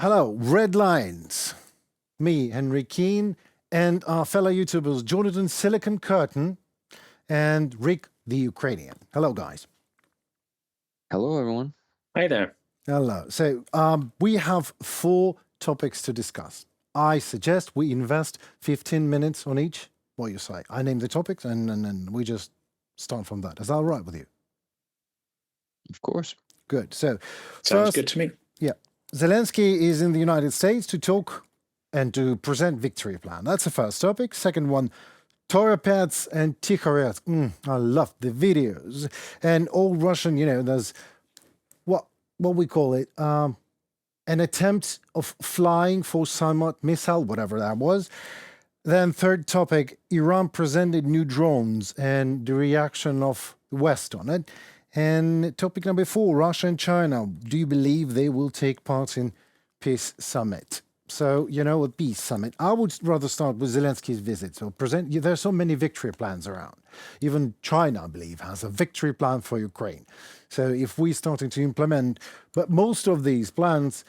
Hello, Red Lions. Me, Henry Keane, and our fellow YouTubers, Jonathan Silicon Curtain and Rick the Ukrainian. Hello, guys. Hello, everyone. Hi there. Hello. So we have 4 topics to discuss. I suggest we invest 15 minutes on each. What do you say? I name the topics and we just start from that. Is that all right with you? Of course. Good. So Sounds first, good to me. yeah, Zelensky is in the United States to talk and to present victory plan. That's the first topic. Second one, Torapets and Tikhoretsk. I love the videos. And all Russian, there's what we call it, an attempt of flying for Samad missile, whatever that was. Then third topic, Iran presented new drones and the reaction of the West on it. And topic number 4, Russia and China. Do you believe they will take part in peace summit? So, a peace summit. I would rather start with Zelensky's visit. So there are so many victory plans around. Even China, I believe, has a victory plan for Ukraine. So if we're starting to implement, but most of these plans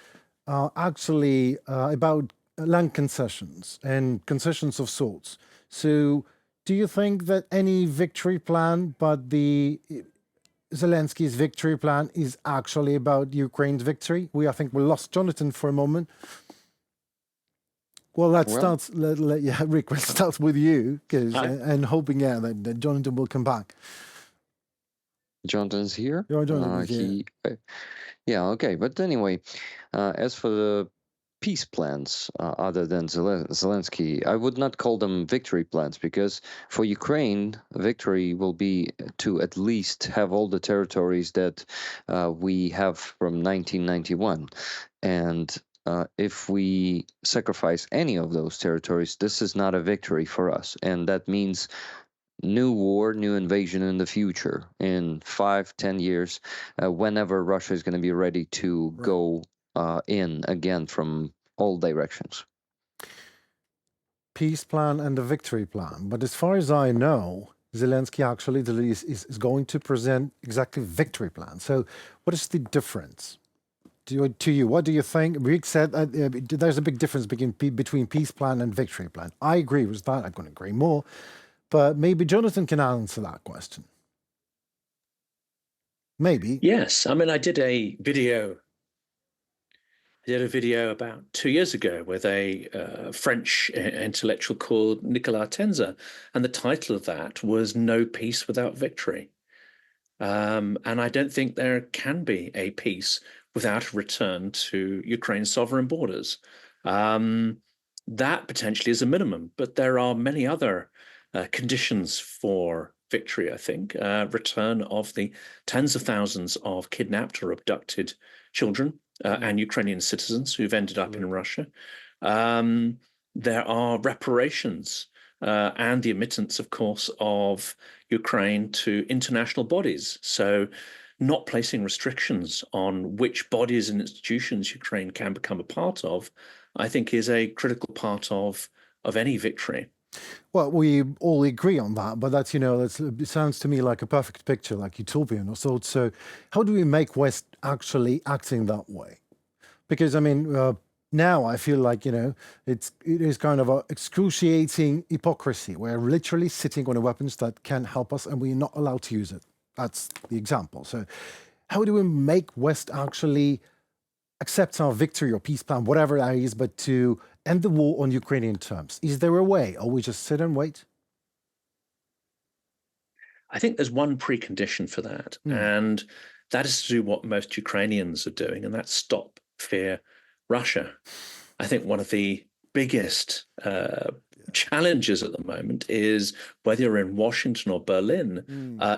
are actually about land concessions and concessions of sorts. So do you think that any victory plan, but Zelensky's victory plan is actually about Ukraine's victory? I think we lost Jonathan for a moment. Well, Rick, let's start with you, and hoping that Jonathan will come back. Jonathan's here. Jonathan's here. Yeah, okay. But anyway, as for the peace plans, other than Zelensky, I would not call them victory plans, because for Ukraine, victory will be to at least have all the territories that we have from 1991. And if we sacrifice any of those territories, this is not a victory for us. And that means new war, new invasion in the future, in 5-10 years, whenever Russia is going to be ready to go in again from all directions. Peace plan and the victory plan. But as far as I know, Zelensky actually is going to present exactly victory plan. So what is the difference? To you, what do you think? Rick said there's a big difference between peace plan and victory plan. I agree with that. I couldn't agree more. But maybe Jonathan can answer that question. Maybe. Yes. I mean, I did a video about 2 years ago with a French intellectual called Nicolas Tenzer, and the title of that was "No Peace Without Victory." And I don't think there can be a peace without a return to Ukraine's sovereign borders. That potentially is a minimum, but there are many other conditions for victory, I think. Return of the tens of thousands of kidnapped or abducted children and Ukrainian citizens who've ended up in Russia. There are reparations and the admittance, of course, of Ukraine to international bodies. So not placing restrictions on which bodies and institutions Ukraine can become a part of, I think, is a critical part of any victory. Well, we all agree on that, but that's, it sounds to me like a perfect picture, like utopian or so. So how do we make West actually acting that way? Because, I mean, now I feel like, it is kind of an excruciating hypocrisy. We're literally sitting on weapons that can help us and we're not allowed to use it. That's the example. So how do we make West actually accept our victory or peace plan, whatever that is, but to end the war on Ukrainian terms? Is there a way, or we just sit and wait? I think there's one precondition for that, and that is to do what most Ukrainians are doing, and that's stop, fear Russia. I think one of the biggest challenges at the moment is whether you're in Washington or Berlin,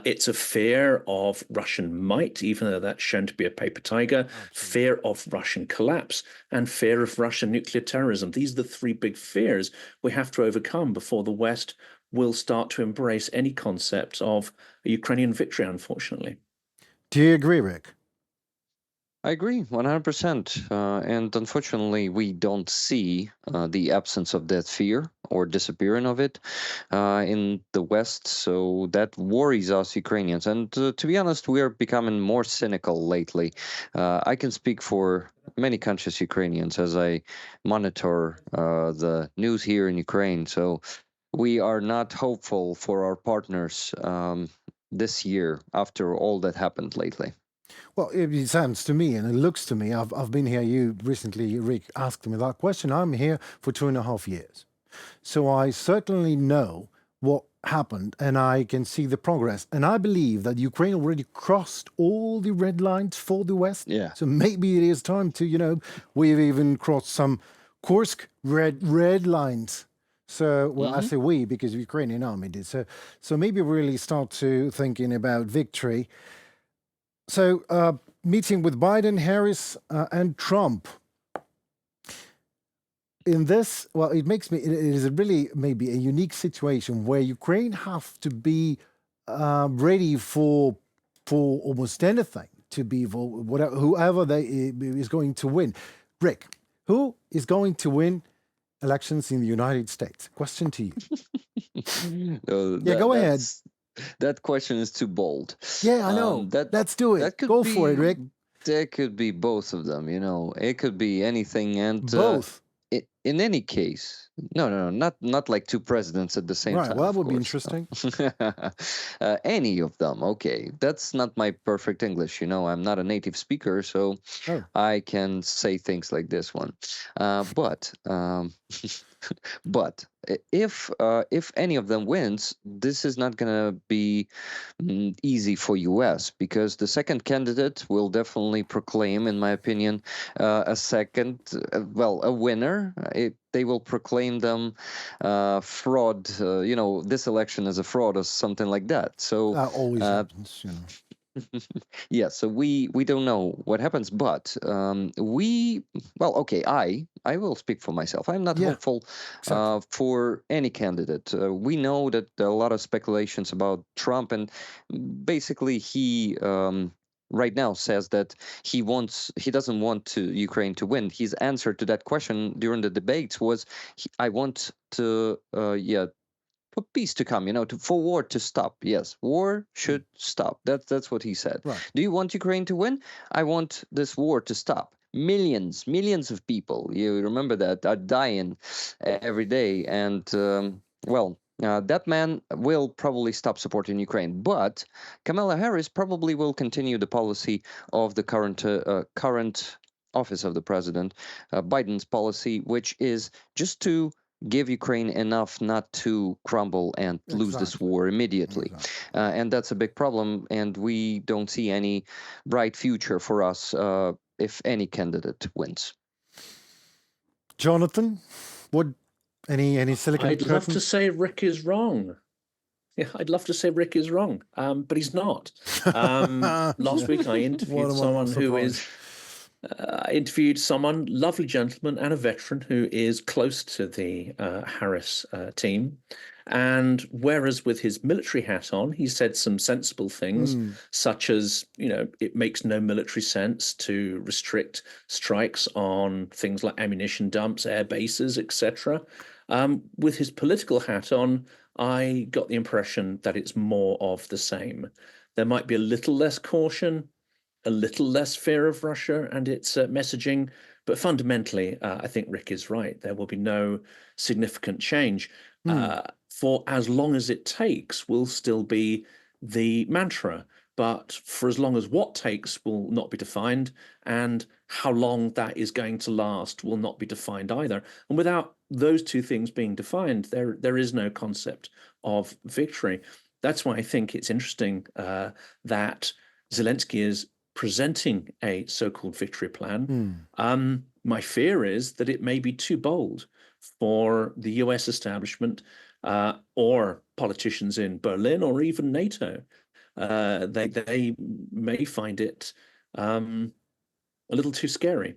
it's a fear of Russian might, even though that's shown to be a paper tiger, fear of Russian collapse, and fear of Russian nuclear terrorism. These are the 3 big fears we have to overcome before the West will start to embrace any concept of a Ukrainian victory, unfortunately. Do you agree, Rick? I agree 100%. And unfortunately, we don't see the absence of that fear or disappearing of it in the West. So that worries us Ukrainians. And to be honest, we are becoming more cynical lately. I can speak for many conscious Ukrainians as I monitor the news here in Ukraine. So we are not hopeful for our partners this year after all that happened lately. Well, it sounds to me and it looks to me, I've been here, you recently, Rick, asked me that question. I'm here for 2.5 years. So I certainly know what happened and I can see the progress. And I believe that Ukraine already crossed all the red lines for the West. Yeah. So maybe it is time to, we've even crossed some Kursk red lines. So, well, I say we because the Ukrainian army did. So maybe really start to thinking about victory. So, meeting with Biden, Harris, and Trump. In this, well, it is really maybe a unique situation where Ukraine have to be ready for almost anything, to be for whatever, whoever is going to win. Rick, who is going to win elections in the United States? Question to you. Yeah, go ahead. That question is too bold. Yeah, I know. Let's do it. Go for it, Rick. That could be both of them, It could be anything. And both. In any case, no, not like two presidents at the same time. Right, well, that would be course. interesting. Any of them, okay. That's not my perfect English, I'm not a native speaker, so I can say things like this one. But if any of them wins, this is not going to be easy for US because the second candidate will definitely proclaim, in my opinion, a winner. They will proclaim them fraud, this election as a fraud or something like that. So that always happens, Yeah, so we don't know what happens, but I will speak for myself. I'm not hopeful for any candidate. We know that there are a lot of speculations about Trump, and basically he right now says that he doesn't want Ukraine to win. His answer to that question during the debates was, I want to for peace to come, for war to stop. Yes, war should stop. That's what he said. Right. Do you want Ukraine to win? I want this war to stop. Millions of people, you remember that, are dying every day. And, that man will probably stop supporting Ukraine. But Kamala Harris probably will continue the policy of the current office of the president, Biden's policy, which is just to give Ukraine enough not to crumble and lose this war immediately. And that's a big problem, and we don't see any bright future for us if any candidate wins. Jonathan, any silicon I'd love to say Rick is wrong. Yeah, I'd love to say Rick is wrong, but he's not. Last week I interviewed someone, lovely gentleman and a veteran who is close to the Harris team. And whereas with his military hat on, he said some sensible things, such as, it makes no military sense to restrict strikes on things like ammunition dumps, air bases, etc. With his political hat on, I got the impression that it's more of the same. There might be a little less caution, a little less fear of Russia and its messaging, but fundamentally, I think Rick is right. There will be no significant change. For as long as it takes will still be the mantra, but for as long as what takes will not be defined, and how long that is going to last will not be defined either. And without those two things being defined, there is no concept of victory. That's why I think it's interesting that Zelensky is presenting a so-called victory plan. My fear is that it may be too bold for the US establishment or politicians in Berlin or even NATO. They may find it a little too scary.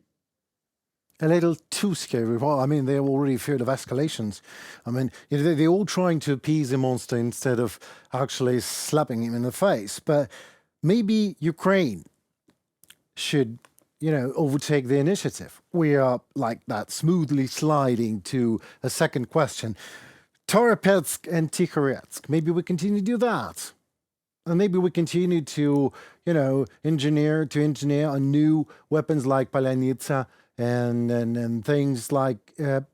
A little too scary. Well, I mean, they're already feared of escalations. I mean, they're all trying to appease the monster instead of actually slapping him in the face. But maybe Ukraine should overtake the initiative. We are like that, smoothly sliding to a second question. Toropetsk and Tikhoretsk, maybe we continue to do that. And maybe we continue to, engineer on new weapons like Palyanitsa and things like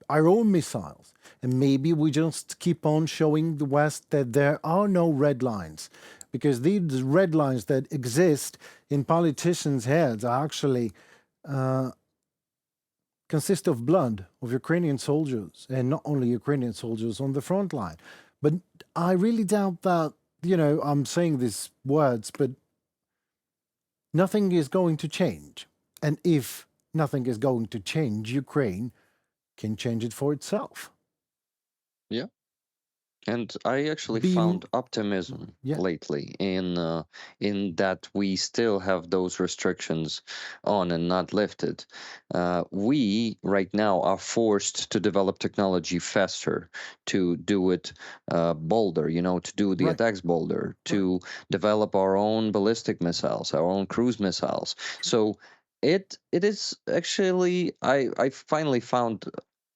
our own missiles. And maybe we just keep on showing the West that there are no red lines, because these red lines that exist in politicians' heads are actually consist of blood of Ukrainian soldiers, and not only Ukrainian soldiers on the front line. But I really doubt that, I'm saying these words, but nothing is going to change. And if nothing is going to change, Ukraine can change it for itself. Yeah. And I actually Being- found optimism Yeah. lately in that we still have those restrictions on and not lifted. We right now are forced to develop technology faster, to do it bolder, to do the Right. attacks bolder, to develop our own ballistic missiles, our own cruise missiles. So it is actually I finally found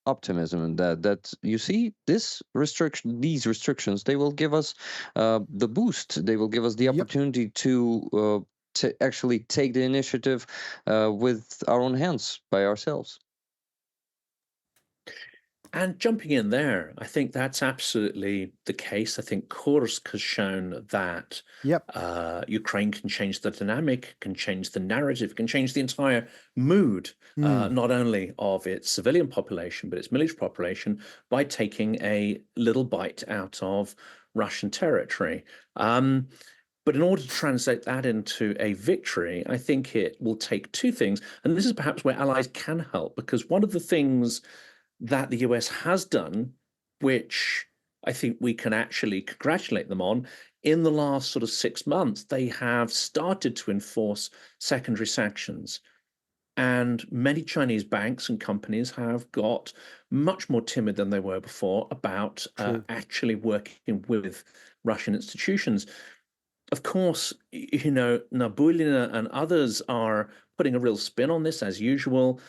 optimism in that you see these restrictions, they will give us the boost, they will give us the Yep. opportunity to actually take the initiative with our own hands by ourselves. And jumping in there, I think that's absolutely the case. I think Kursk has shown that Yep. Ukraine can change the dynamic, can change the narrative, can change the entire mood, not only of its civilian population, but its military population, by taking a little bite out of Russian territory. But in order to translate that into a victory, I think it will take two things. And this is perhaps where allies can help, because one of the things that the US has done, which I think we can actually congratulate them on, in the last sort of 6 months, they have started to enforce secondary sanctions. And many Chinese banks and companies have got much more timid than they were before about actually working with Russian institutions. Of course, Nabulina and others are putting a real spin on this, as usual.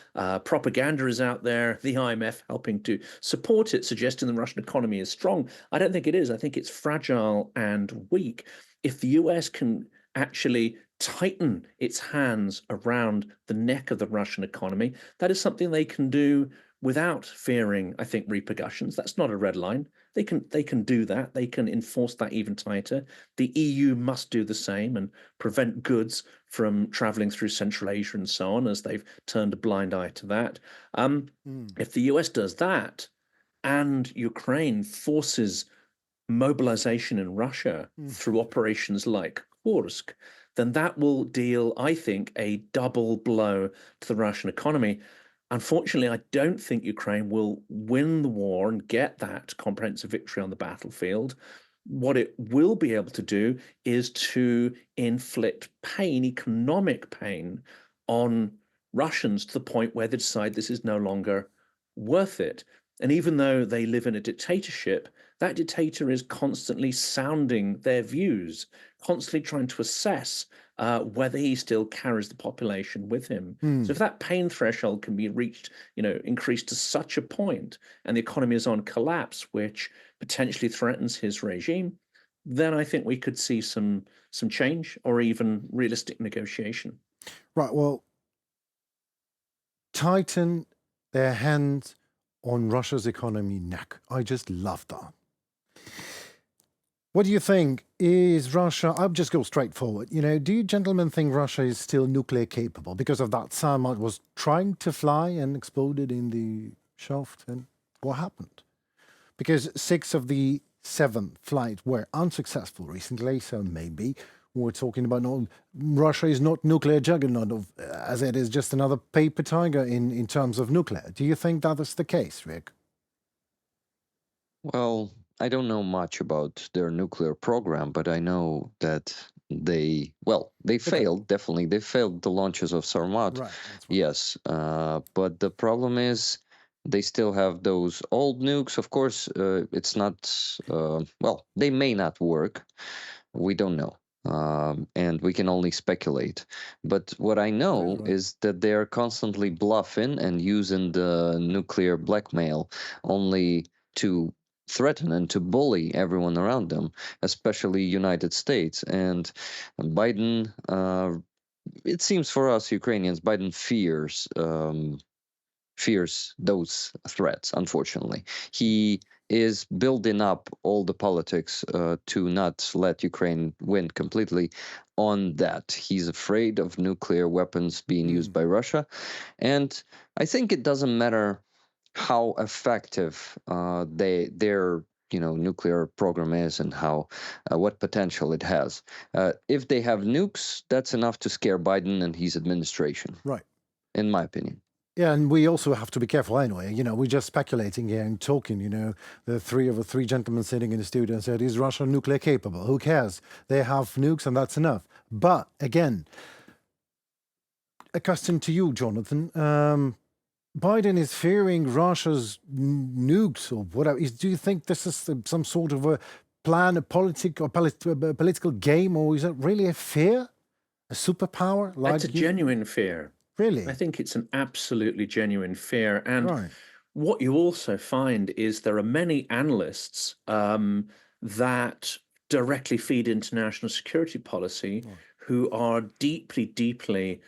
Propaganda is out there, the IMF helping to support it, suggesting the Russian economy is strong. I don't think it is. I think it's fragile and weak. If the US can actually tighten its hands around the neck of the Russian economy, that is something they can do without fearing, I think, repercussions. That's not a red line. They can do that. They can enforce that even tighter. The EU must do the same and prevent goods from traveling through Central Asia and so on, as they've turned a blind eye to that. If the US does that and Ukraine forces mobilization in Russia through operations like Kursk, then that will deal, I think, a double blow to the Russian economy. Unfortunately, I don't think Ukraine will win the war and get that comprehensive victory on the battlefield. What it will be able to do is to inflict pain, economic pain, on Russians to the point where they decide this is no longer worth it. And even though they live in a dictatorship, that dictator is constantly sounding their views, constantly trying to assess whether he still carries the population with him. So if that pain threshold can be reached, increased to such a point, and the economy is on collapse, which potentially threatens his regime, then I think we could see some change or even realistic negotiation. Right. Well, tighten their hands on Russia's economy neck. I just love that. What do you think? Is Russia, I'll just go straight forward. Do you gentlemen think Russia is still nuclear capable because of that Samad was trying to fly and exploded in the shaft? And what happened? Because 6 of the 7 flights were unsuccessful recently, so maybe we're talking about Russia is not nuclear juggernaut, as it is just another paper tiger in terms of nuclear. Do you think that is the case, Rick? Well, I don't know much about their nuclear program, but I know that they failed, definitely. They failed the launches of Sarmat. Right. That's right. Yes, but the problem is they still have those old nukes. Of course, it's not, they may not work. We don't know. and we can only speculate. But what I know right. is that they are constantly bluffing and using the nuclear blackmail only to threaten and to bully everyone around them, especially United States. And Biden, it seems for us Ukrainians, Biden fears those threats. Unfortunately, he is building up all the politics to not let Ukraine win completely on that. He's afraid of nuclear weapons being used by Russia, and I think it doesn't matter how effective their nuclear program is and how what potential it has. If they have nukes, that's enough to scare Biden and his administration, Right. in my opinion. Yeah, and we also have to be careful anyway. We're just speculating here and talking. The three gentlemen sitting in the studio and said, "Is Russia nuclear capable? Who cares? They have nukes, and that's enough." But again, a question to you, Jonathan. Biden is fearing Russia's nukes or whatever. Do you think this is some sort of a plan, a political game, or is it really a fear, a superpower? It's a genuine fear. Really? I think it's an absolutely genuine fear. And Right. what you also find is there are many analysts that directly feed into national security policy who are deeply, deeply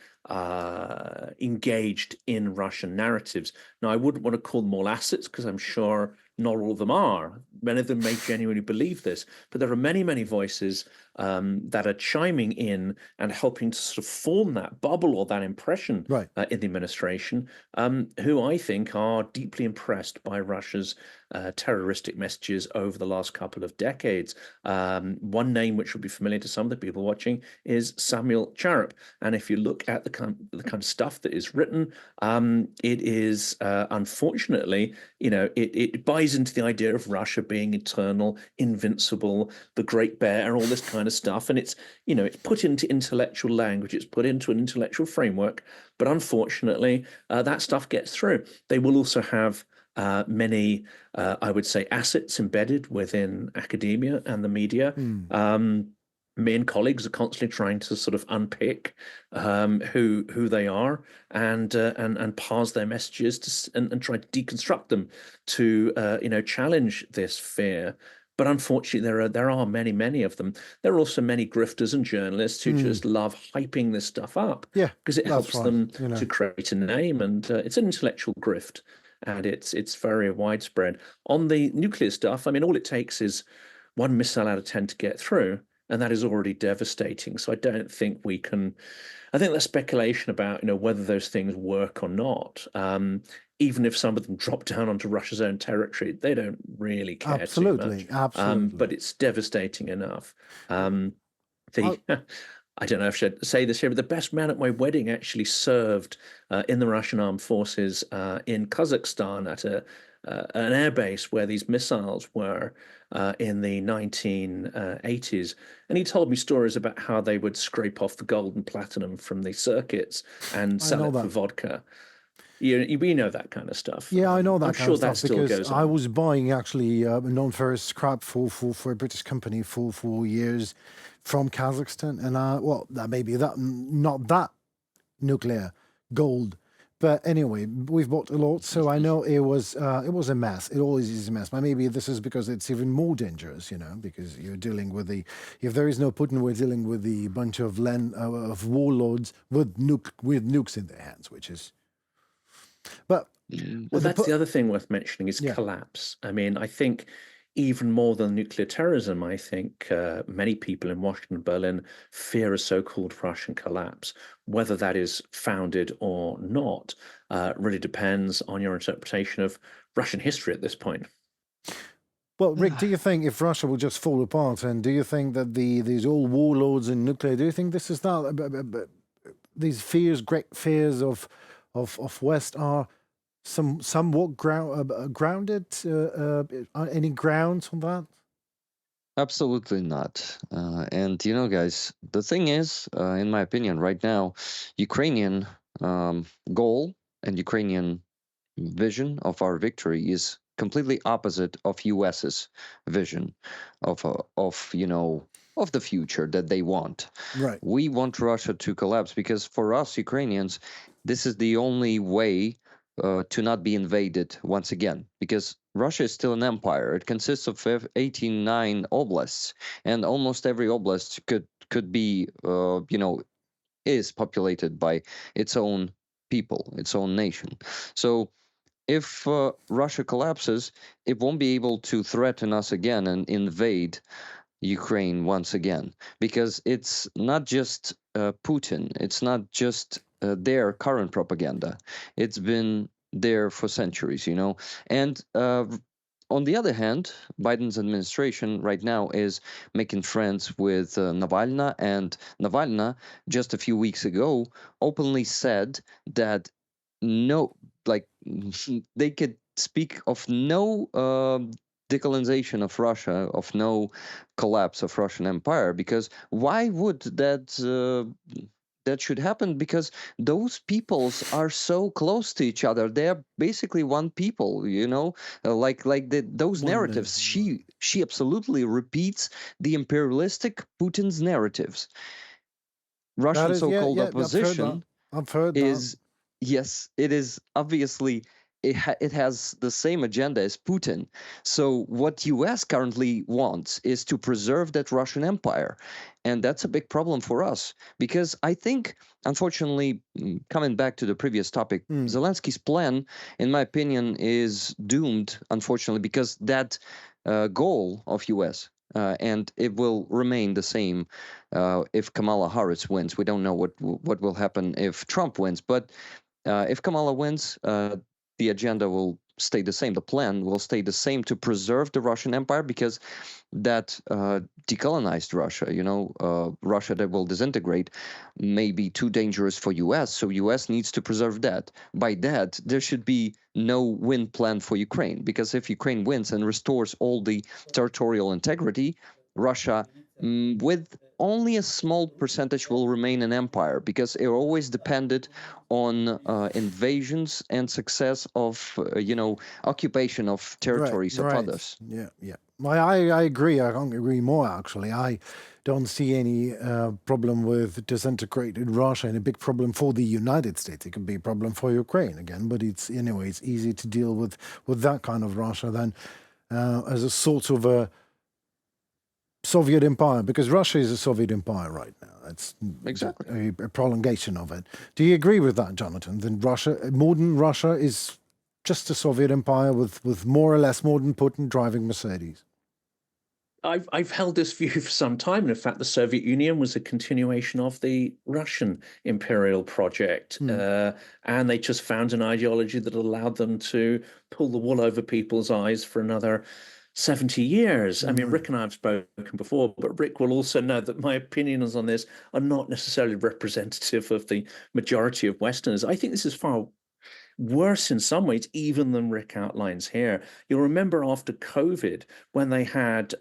engaged in Russian narratives. Now, I wouldn't want to call them all assets because I'm sure not all of them are. Many of them may genuinely believe this, but there are many, many voices that are chiming in and helping to sort of form that bubble or that impression Right. in the administration, who I think are deeply impressed by Russia's terroristic messages over the last couple of decades. One name which will be familiar to some of the people watching is Samuel Charap. And if you look at the kind of stuff that is written, it is unfortunately, it buys into the idea of Russia being eternal, invincible, the great bear, and all this kind of stuff. And it's put into intellectual language, it's put into an intellectual framework. But unfortunately, that stuff gets through. They will also have many, I would say, assets embedded within academia and the media. Me and colleagues are constantly trying to sort of unpick who they are and parse their messages and try to deconstruct them to challenge this fear. But unfortunately, there are many of them. There are also many grifters and journalists who just love hyping this stuff up because it helps them to create a name, and it's an intellectual grift, and it's very widespread. On the nuclear stuff, I mean, all it takes is one missile out of 10 to get through, and that is already devastating. So I don't think we can. I think there's speculation about whether those things work or not. Even if some of them drop down onto Russia's own territory, they don't really care too much. Absolutely. But it's devastating enough. I don't know if I should say this here, but the best man at my wedding actually served in the Russian armed forces in Kazakhstan at an airbase where these missiles were in the 1980s. And he told me stories about how they would scrape off the gold and platinum from the circuits and sell it for vodka. We know that kind of stuff. Yeah, I know that I'm kind sure of stuff that still because goes I on. was buying actually non-ferrous scrap for a British company for 4 years from Kazakhstan, and maybe that not that nuclear gold, but anyway, we've bought a lot, so I know it was a mess. It always is a mess. But maybe this is because it's even more dangerous, because you're dealing with if there is no Putin, we're dealing with the bunch of warlords with nukes in their hands, which is. But well, that's the other thing worth mentioning is collapse. I mean, I think even more than nuclear terrorism, I think many people in Washington and Berlin fear a so-called Russian collapse. Whether that is founded or not really depends on your interpretation of Russian history at this point. Well, Rick, do you think if Russia will just fall apart, and do you think that these all warlords in nuclear, do you think this is not these great fears of West are somewhat grounded? Any grounds on that? Absolutely not. And guys, the thing is, in my opinion, right now, Ukrainian goal and Ukrainian vision of our victory is completely opposite of US's vision of of the future that they want. Right. We want Russia to collapse because for us Ukrainians, this is the only way to not be invaded once again, because Russia is still an empire. It consists of 89 oblasts, and almost every oblast could be, is populated by its own people, its own nation. So if Russia collapses, it won't be able to threaten us again and invade Ukraine once again, because it's not just Putin, it's not just their current propaganda. It's been there for centuries, And on the other hand, Biden's administration right now is making friends with Navalny, and Navalny just a few weeks ago openly said that no, like they could speak of no decolonization of Russia, of no collapse of Russian Empire, because why would that should happen? Because those peoples are so close to each other. They're basically one people, those One narratives. nation, She absolutely repeats the imperialistic Putin's narratives. Russian so-called opposition I've heard is, yes, it is obviously it has the same agenda as Putin. So what US currently wants is to preserve that Russian empire, and that's a big problem for us, because I think, unfortunately, coming back to the previous topic, Zelensky's plan, in my opinion, is doomed, unfortunately, because that goal of US, and it will remain the same if Kamala Harris wins. We don't know what will happen if Trump wins, but if Kamala wins, the agenda will stay the same. The plan will stay the same to preserve the Russian Empire, because that decolonized Russia, Russia that will disintegrate, may be too dangerous for US. So US needs to preserve that. By that, there should be no win plan for Ukraine, because if Ukraine wins and restores all the territorial integrity, Russia, with only a small percentage, will remain an empire, because it always depended on invasions and success of, occupation of territories of others. Yeah, yeah. I agree. I can't agree more, actually. I don't see any problem with disintegrated Russia, and a big problem for the United States. It could be a problem for Ukraine again, but it's easy to deal with that kind of Russia than as a sort of a Soviet empire, because Russia is a Soviet empire right now. It's exactly a prolongation of it. Do you agree with that, Jonathan? Then modern Russia is just a Soviet empire with more or less modern Putin driving Mercedes. I've held this view for some time. And in fact, the Soviet Union was a continuation of the Russian imperial project. And they just found an ideology that allowed them to pull the wool over people's eyes for another 70 years. I mean, Rick and I have spoken before, but Rick will also know that my opinions on this are not necessarily representative of the majority of Westerners. I think this is far worse in some ways even than Rick outlines here. You'll remember after COVID, when they had,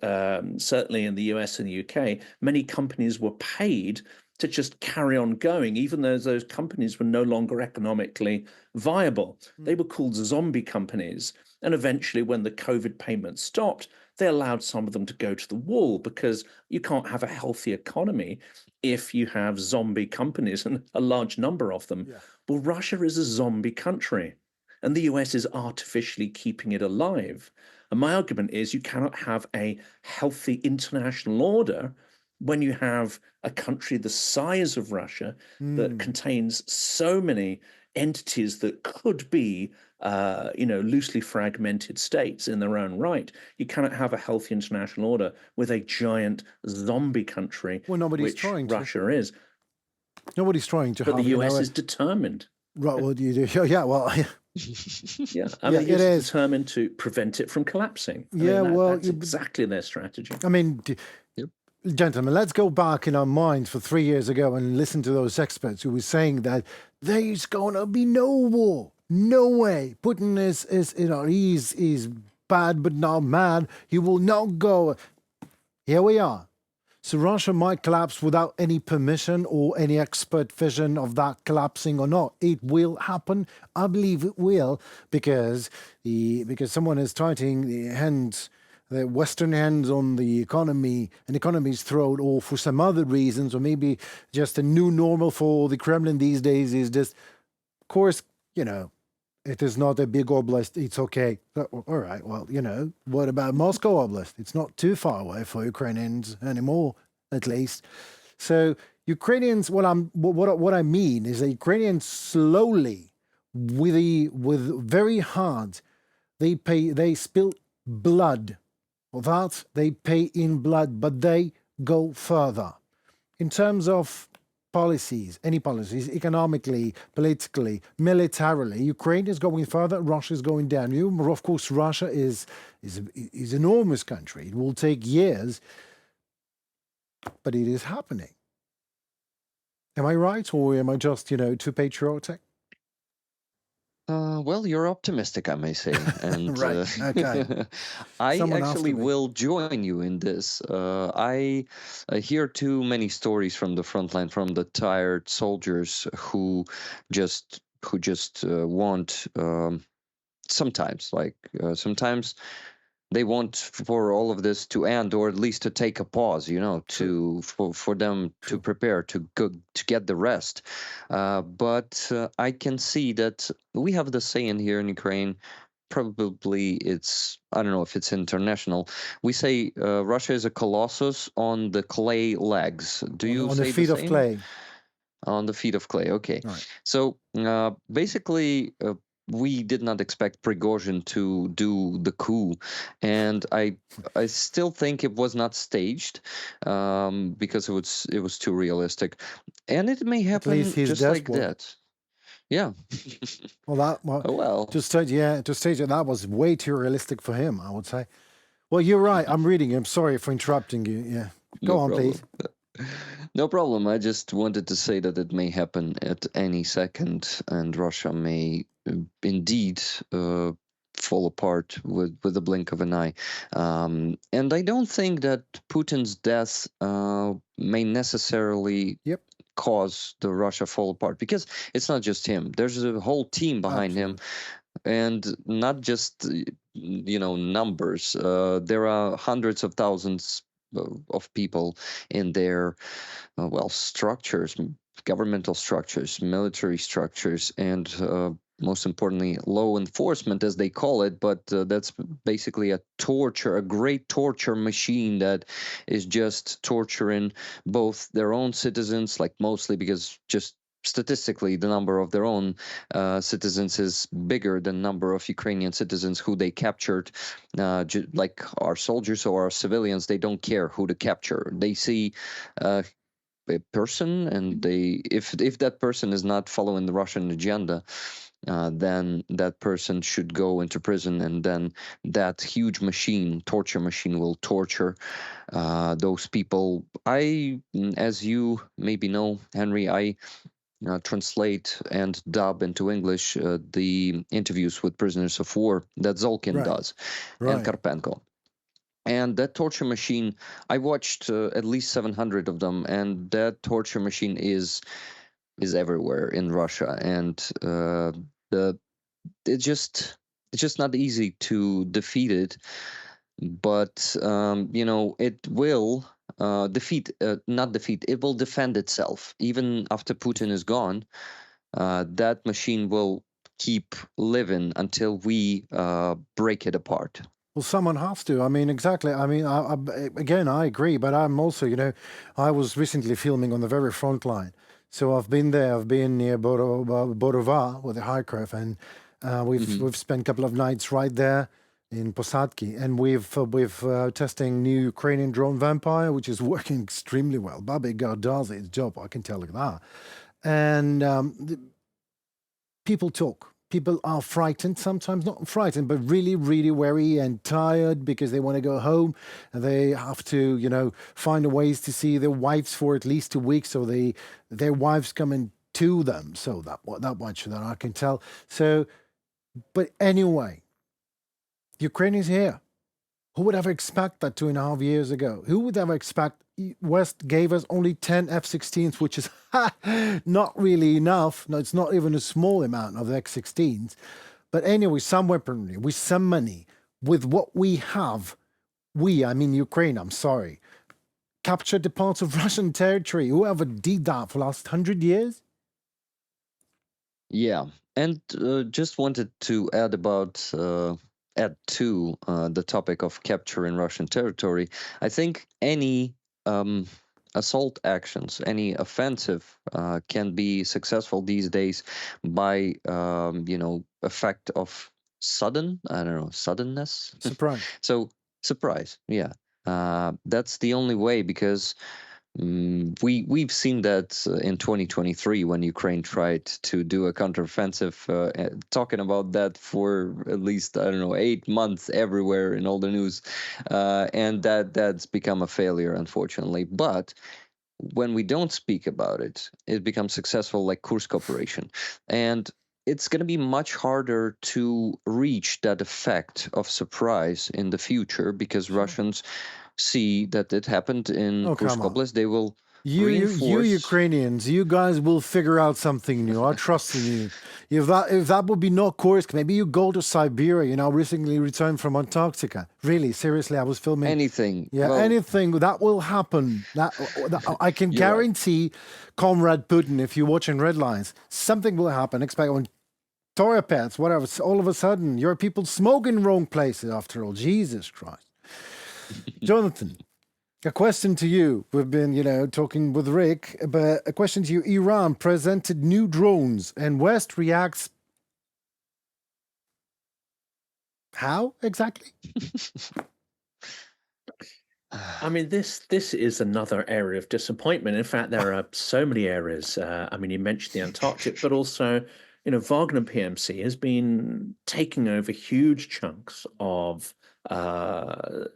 certainly in the US and the UK, many companies were paid to just carry on going, even though those companies were no longer economically viable. They were called zombie companies. And eventually, when the COVID payments stopped, they allowed some of them to go to the wall, because you can't have a healthy economy if you have zombie companies, and a large number of them. Yeah. Well, Russia is a zombie country, and the US is artificially keeping it alive. And my argument is you cannot have a healthy international order when you have a country the size of Russia that contains so many entities that could be, loosely fragmented states in their own right. You cannot have a healthy international order with a giant zombie country, which Russia is. Nobody's trying to. But the US is determined. Right. Well, you do. Yeah. Well. Yeah, I mean, the US is determined to prevent it from collapsing. That's exactly their strategy. I mean. Gentlemen, let's go back in our minds for 3 years ago and listen to those experts who were saying that there's gonna be no war. No way. Putin he's bad but not mad. He will not go. Here we are. So Russia might collapse without any permission or any expert vision of that collapsing or not. It will happen. I believe it will, because someone is citing the Hans the Western hands on the economy, and economies thrown, or for some other reasons, or maybe just a new normal for the Kremlin these days is just, of course, it is not a big oblast. It's okay. All right. Well, what about Moscow Oblast? It's not too far away for Ukrainians anymore, at least. So Ukrainians, what I mean is that Ukrainians slowly, with very hard, they spill blood. Well, that they pay in blood, but they go further in terms of policies, any policies, economically, politically, militarily. Ukraine is going further, Russia is going down. Of course, Russia is enormous country. It will take years, but it is happening. Am I right, or am I just, too patriotic? Well, you're optimistic, I may say, and Right. Okay. I Someone has to actually be. will join you in this. I hear too many stories from the front line, from the tired soldiers who just want sometimes they want for all of this to end, or at least to take a pause, for them to True. prepare to go to get the rest. But I can see that we have the saying here in Ukraine. Probably I don't know if it's international. We say Russia is a colossus on the clay legs. Do you On the say the feet of same? clay. On the feet of clay. Okay. Right. So basically, we did not expect Prigozhin to do the coup, and I still think it was not staged, because it was too realistic, and it may At least happen he's just like desperate. that. Yeah. Well, Oh, well. to stage it, that was way too realistic for him, I would say. Well, you're right. I'm reading. I'm sorry for interrupting you. Yeah. Go No on, problem. please. No problem. I just wanted to say that it may happen at any second, and Russia may indeed fall apart with the blink of an eye. And I don't think that Putin's death may necessarily Yep. cause the Russia fall apart, because it's not just him. There's a whole team behind him, Absolutely. and not just numbers. There are hundreds of thousands of people in their structures, governmental structures, military structures, and most importantly, law enforcement, as they call it. But that's basically a great torture machine that is just torturing both their own citizens, like mostly because just statistically the number of their own citizens is bigger than number of Ukrainian citizens who they captured. Like our soldiers or our civilians, they don't care who to capture. They see a person, and if that person is not following the Russian agenda, then that person should go into prison, and then that huge torture machine, will torture those people. As you maybe know, Henry, I translate and dub into English the interviews with prisoners of war that Zolkin Right. does, and Right. Karpenko. And that torture machine, I watched at least 700 of them, and that torture machine is everywhere in Russia, and the it's just not easy to defeat it. But it will not defeat. It will defend itself even after Putin is gone. That machine will keep living until we break it apart. Well, someone has to. I mean, exactly. I mean, again, I agree, but I'm also, I was recently filming on the very front line. So I've been there. I've been near Borova with the Kharkiv, and we've spent a couple of nights right there in Posadki, and we've testing new Ukrainian drone Vampire, which is working extremely well. Babi God does its job, I can tell you that. And people talk. People are frightened, sometimes not frightened, but really, really wary and tired because they want to go home and they have to, find ways to see their wives for at least 2 weeks, so their wives coming to them. So that much that I can tell. So, but anyway, Ukraine is here. Who would ever expect that 2.5 years ago? Who would ever expect West gave us only 10 F-16s, which is not really enough. No, it's not even a small amount of F-16s. But anyway, some weaponry, with some money, with what we have, I mean Ukraine, I'm sorry, captured the parts of Russian territory. Whoever did that for the last 100 years? Yeah, and just wanted to add to the topic of capturing Russian territory. I think any assault actions, any offensive, can be successful these days by effect of suddenness. Surprise. So surprise, yeah. That's the only way because we've seen that in 2023 when Ukraine tried to do a counteroffensive, talking about that for at least I don't know 8 months everywhere in all the news, and that's become a failure unfortunately. But when we don't speak about it, it becomes successful like Kursk operation, and it's going to be much harder to reach that effect of surprise in the future because Russians see that it happened in Oh, Kursk come on. Oblast. They will You reinforce. Ukrainians, you guys will figure out something new. I trust in you. If that would be not Kursk, maybe you go to Siberia. You know, recently returned from Antarctica. Really, seriously, I was filming. Anything. Yeah, Well, anything that will happen. That I can You're right. guarantee, Comrade Putin. If you're watching Red Lines, something will happen. Expect on Torapets, whatever. All of a sudden, your people smoke in wrong places. After all, Jesus Christ, Jonathan. A question to you. We've been, talking with Rick, but a question to you. Iran presented new drones and West reacts. How exactly? I mean, this is another area of disappointment. In fact, there are so many areas. I mean, you mentioned the Antarctic, but also, Wagner PMC has been taking over huge chunks of, the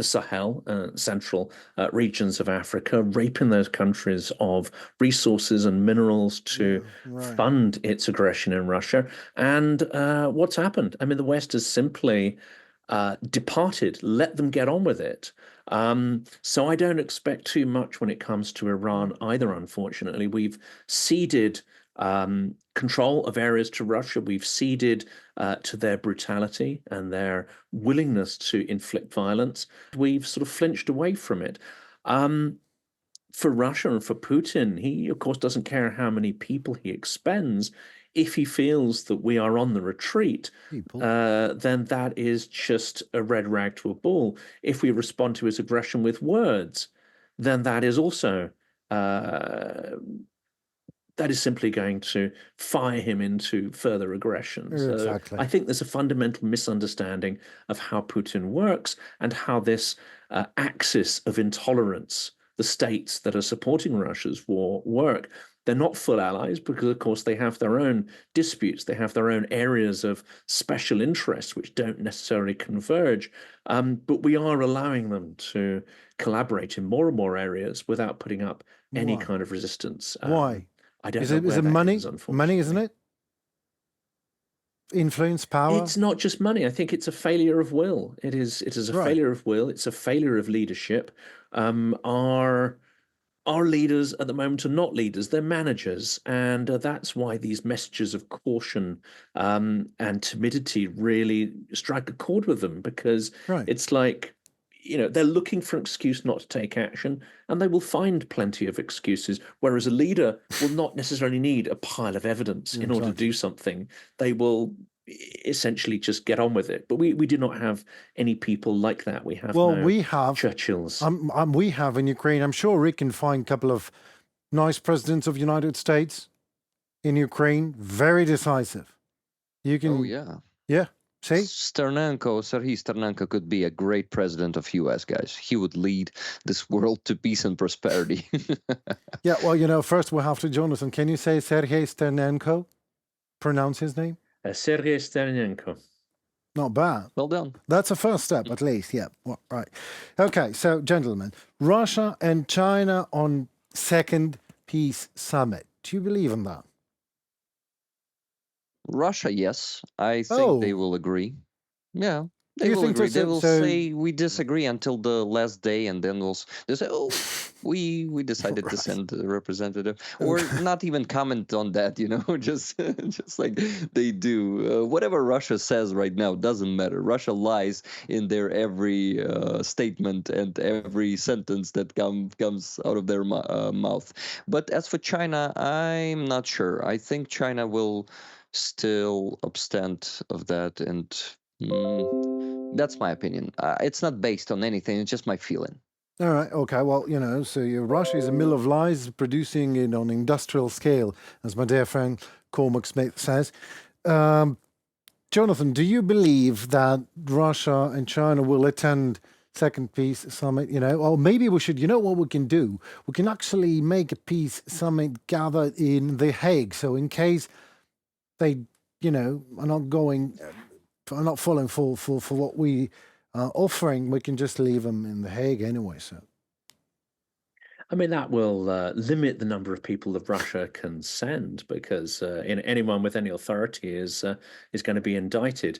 Sahel, central regions of Africa, raping those countries of resources and minerals to Right. fund its aggression in Russia. And what's happened? I mean, the West has simply departed, let them get on with it. So I don't expect too much when it comes to Iran either, unfortunately. We've ceded control of areas to Russia. We've ceded to their brutality and their willingness to inflict violence. We've sort of flinched away from it. For Russia and for Putin, he, of course, doesn't care how many people he expends. If he feels that we are on the retreat, People. then that is just a red rag to a bull. If we respond to his aggression with words, then that is also that is simply going to fire him into further aggression. So Exactly. I think there's a fundamental misunderstanding of how Putin works and how this axis of intolerance, the states that are supporting Russia's war, work. They're not full allies because, of course, they have their own disputes. They have their own areas of special interest which don't necessarily converge. But we are allowing them to collaborate in more and more areas without putting up any Why? kind of resistance. Why? I don't Is know it where that money? ends, unfortunately. Money, isn't it? Influence, power. It's not just money. I think it's a failure of will. It is a Right. failure of will. It's a failure of leadership. Our leaders at the moment are not leaders; they're managers, and that's why these messages of caution and timidity really strike a chord with them, because Right. it's like, they're looking for an excuse not to take action, and they will find plenty of excuses. Whereas a leader will not necessarily need a pile of evidence in order to Exactly. do something. They will essentially just get on with it. But we do not have any people like that. We have Well, no we have. Churchills. We have in Ukraine. I'm sure Rick can find a couple of nice presidents of the United States in Ukraine. Very decisive. You can. Oh yeah. Yeah. See. Serhiy Sternenko could be a great president of US, guys. He would lead this world to peace and prosperity. Yeah. Well, first we'll have to Jonathan. Can you say Sergei Sternenko? Pronounce his name. Sergei Sternenko. Not bad. Well done. That's a first step, at least. Yeah. Well, right. Okay. So, gentlemen, Russia and China on second peace summit. Do you believe in that? Russia, yes. I think they will agree. Yeah. They you will think agree. that's They it? will So, say we disagree until the last day, and then they'll say, "Oh, we decided to right. send a representative," or Okay. not even comment on that. Just just like they do. Whatever Russia says right now doesn't matter. Russia lies in their every statement and every sentence that comes out of their mouth. But as for China, I'm not sure. I think China will still abstain of that, and. That's my opinion. It's not based on anything. It's just my feeling. All right. Okay. Well, so Russia is a mill of lies, producing it on industrial scale, as my dear friend Cormac Smith says. Um, Jonathan, do you believe that Russia and China will attend second peace summit? Or maybe we should. You know what we can do? We can actually make a peace summit gathered in The Hague. So in case they, are not going, are not falling for what we are offering, we can just leave them in The Hague anyway. So. I mean, that will limit the number of people that Russia can send because anyone with any authority is going to be indicted.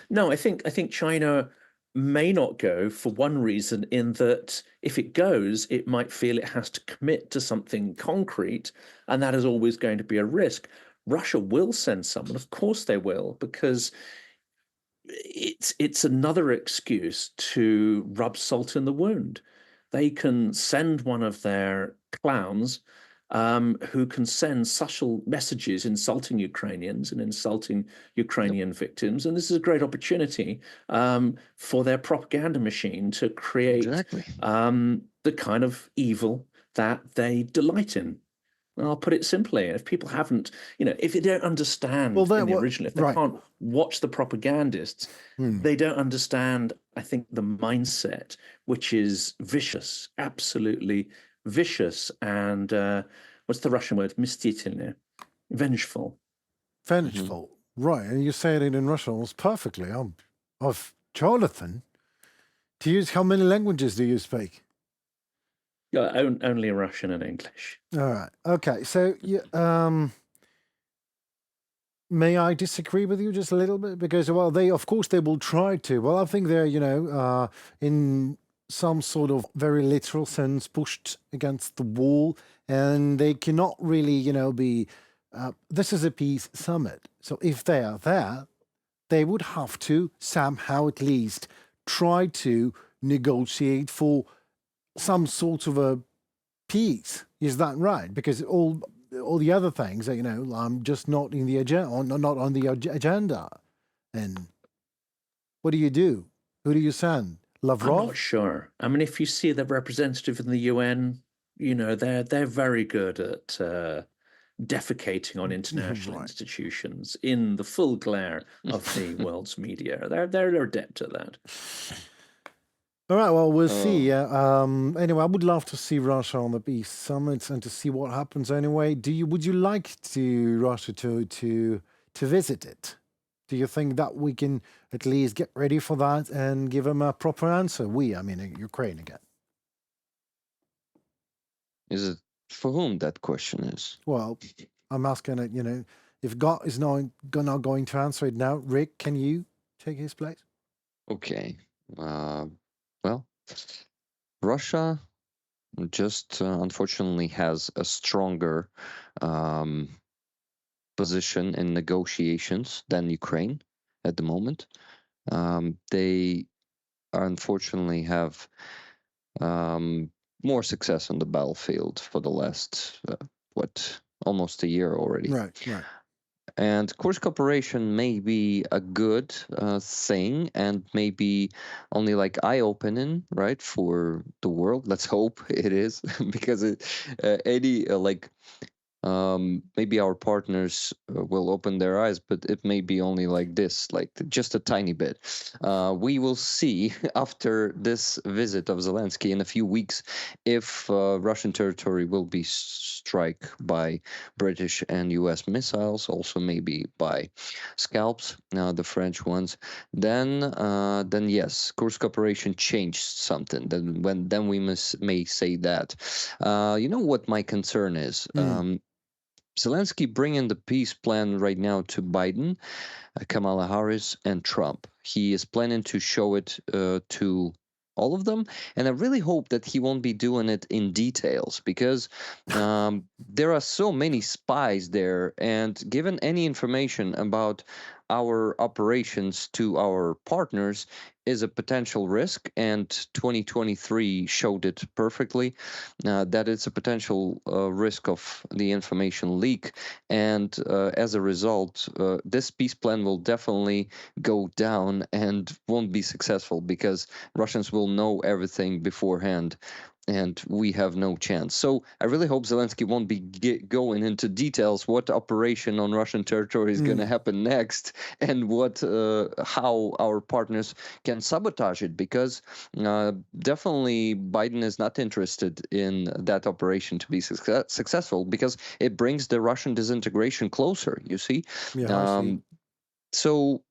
No, I think China may not go for one reason, in that if it goes, it might feel it has to commit to something concrete, and that is always going to be a risk. Russia will send someone, of course they will, because it's another excuse to rub salt in the wound. They can send one of their clowns who can send subtle messages insulting Ukrainians and insulting Ukrainian victims. And this is a great opportunity for their propaganda machine to create Exactly. the kind of evil that they delight in. And I'll put it simply: if people haven't, if they don't understand in the original, if they right. can't watch the propagandists, Hmm. they don't understand, I think, the mindset, which is vicious, absolutely vicious. And what's the Russian word? Mstительny, vengeful. Vengeful. Right. And you said it in Russian almost perfectly. Of Jonathan, how many languages do you speak? Yeah, only Russian and English. All right. Okay. So, may I disagree with you just a little bit? Because, well, of course, they will try to. Well, I think they're, in some sort of very literal sense, pushed against the wall, and they cannot really, be. This is a peace summit. So if they are there, they would have to somehow at least try to negotiate for some sort of a peace. Is that right? Because all the other things, I'm just not in the agenda, not on the agenda. And what do you do? Who do you send? I'm Lavrov? not sure. I mean, if you see the representative in the UN, they're very good at defecating on international Right. institutions in the full glare of the world's media. They're adept at that. All right, well, we'll see. Anyway, I would love to see Russia on the peace summit and to see what happens. Anyway, would you like Russia to visit it? Do you think that we can at least get ready for that and give them a proper answer? I mean, Ukraine again. Is it for whom that question is? Well, I'm asking it. If God is not going to answer it now, Rick, can you take his place? Okay. Well, Russia just unfortunately has a stronger position in negotiations than Ukraine at the moment. They unfortunately have more success on the battlefield for the last almost a year already. Right. And course cooperation may be a good thing, and maybe only like eye-opening, right, for the world. Let's hope it is, because maybe our partners will open their eyes, but it may be only like this, like just a tiny bit. We will see after this visit of Zelensky in a few weeks if Russian territory will be struck by British and US missiles, also maybe by scalps, the French ones. Then yes, Kursk operation changed something. Then we may say that. You know what my concern is? Zelensky bringing the peace plan right now to Biden, Kamala Harris, and Trump. He is planning to show it to all of them, and I really hope that he won't be doing it in details because there are so many spies there, and given any information about our operations to our partners is a potential risk, and 2023 showed it perfectly that it's a potential risk of the information leak, and as a result, this peace plan will definitely go down and won't be successful because Russians will know everything beforehand, and we have no chance. So I really hope Zelensky won't be going into details what operation on Russian territory is going to happen next, and what how our partners can sabotage it, because definitely Biden is not interested in that operation to be successful, because it brings the Russian disintegration closer. You see. Yeah, I see. So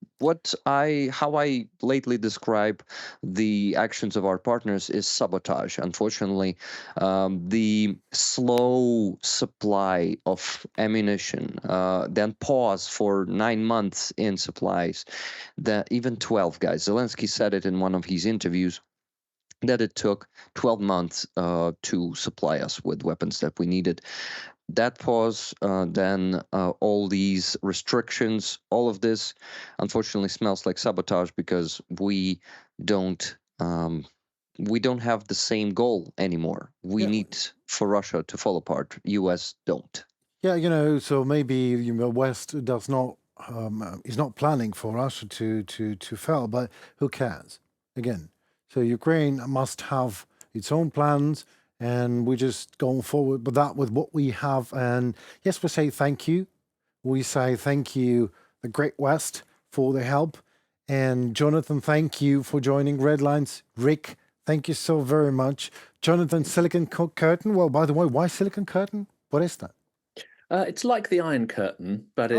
how I lately describe the actions of our partners is sabotage. Unfortunately, the slow supply of ammunition, then pause for 9 months in supplies, that even 12 guys. Zelensky said it in one of his interviews that it took 12 months to supply us with weapons that we needed. That pause, then all these restrictions, all of this, unfortunately, smells like sabotage because don't um, we don't have the same goal anymore. We Yeah. need for Russia to fall apart. U.S. don't. Yeah, so maybe West does not is not planning for Russia to fail, but who cares? Again, so Ukraine must have its own plans, and we're just going forward with that with what we have. And yes, we say thank you. We say thank you, the Great West, for the help. And Jonathan, thank you for joining Redlines. Rick, thank you so very much. Jonathan, Silicon Curtain. Well, by the way, why Silicon Curtain? What is that? It's like the Iron Curtain, but it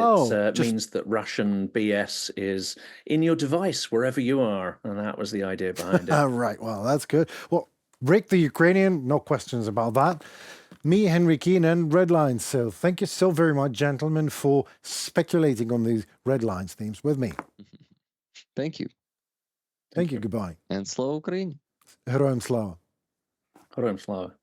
means that Russian BS is in your device wherever you are, and that was the idea behind it. Right, well, that's good. Well, Rick the Ukrainian, no questions about that. Me, Henry Keenan, Red Lines. So thank you so very much, gentlemen, for speculating on these Red Lines themes with me. Thank you. Thank you. Goodbye. And Slava Ukraine. Героям слава. Героям слава.